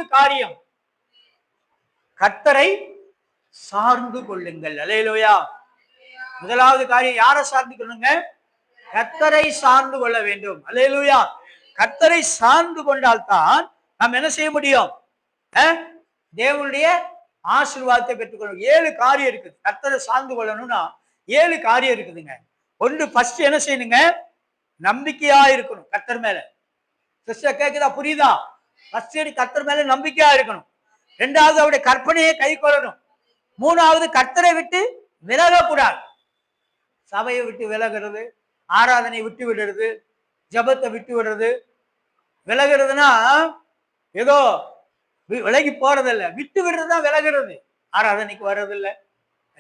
முதலாவது காரியம் கர்த்தரை சார்ந்து கொள்ளுங்கள். அல்லேலூயா. முதலாவது காரியம் யாரை சார்ந்து கொள்ளுங்க? கர்த்தரை சார்ந்து கொள்ள வேண்டும். அல்லேலூயா. கர்த்தரை சார்ந்து கொண்டால்தான் நாம் என்ன செய்ய முடியும்? தேவனுடைய ஆசீர்வாதத்தை பெற்றுக்கொள்ளணும். 7 காரியம் இருக்குது. கர்த்தரை சார்ந்து கொள்ளணும்னா 7 காரியம் இருக்குதுங்க. ஒன்று, ஃபர்ஸ்ட் என்ன செய்யணுங்க? நம்பிக்கையா இருக்கணும் கர்த்தர் மேல. சிஸ்டர் கேக்குதா? புரியுதா? ஃபர்ஸ்ட் கர்த்தர் மேல நம்பிக்கையா இருக்கணும். 2வது அவருடைய கற்பனையை கை கொள்ளணும். 3வது கர்த்தரை விட்டு விலகக்கூடாது. சபையை விட்டு விலகிறது, ஆராதனை விட்டு விடுறது, ஜபத்தை விட்டு விடுறது. விலகிறதுனா ஏதோ விலகி போறதில்லை, விட்டு விடுறதுதான் விலகிறது. ஆராதனைக்கு வர்றதில்லை,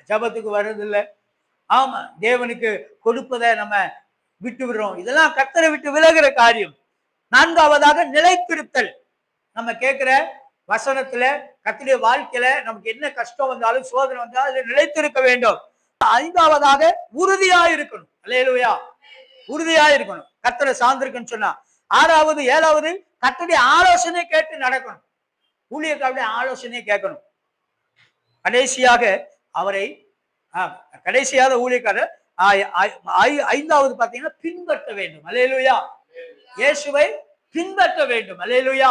ஜபத்துக்கு வர்றதில்லை. ஆமா, தேவனுக்கு கொடுப்பதை நம்ம விட்டு விடுறோம். இதெல்லாம் கர்த்தரை விட்டு விலகிற காரியம். 4வதாக நிலைத்திருத்தல். நம்ம கேட்கிற வசனத்துல, கர்த்தருடைய வாழ்க்கையில நமக்கு என்ன கஷ்டம் வந்தாலும் சோதனை வந்தாலும் அதுல நிலைத்திருக்க வேண்டும். 5வதாக உறுதியா இருக்கணும். அல்லேலூயா. உறுதியா இருக்கணும் கர்த்தரை சார்ந்திருக்குன்னு சொன்னா. 6வது 7வது கர்த்தருடைய ஆலோசனை கேட்டு நடக்கணும். ஊழியர்களுடைய ஆலோசனை கேட்கணும். கடைசியாக அவரை கடைசியாக ஊழியக்காரர் 5வது பாத்தீங்கன்னா பின்பற்ற வேண்டும். அல்லேலூயா. இயேசுவை பின்பற்ற வேண்டும். அல்லேலூயா.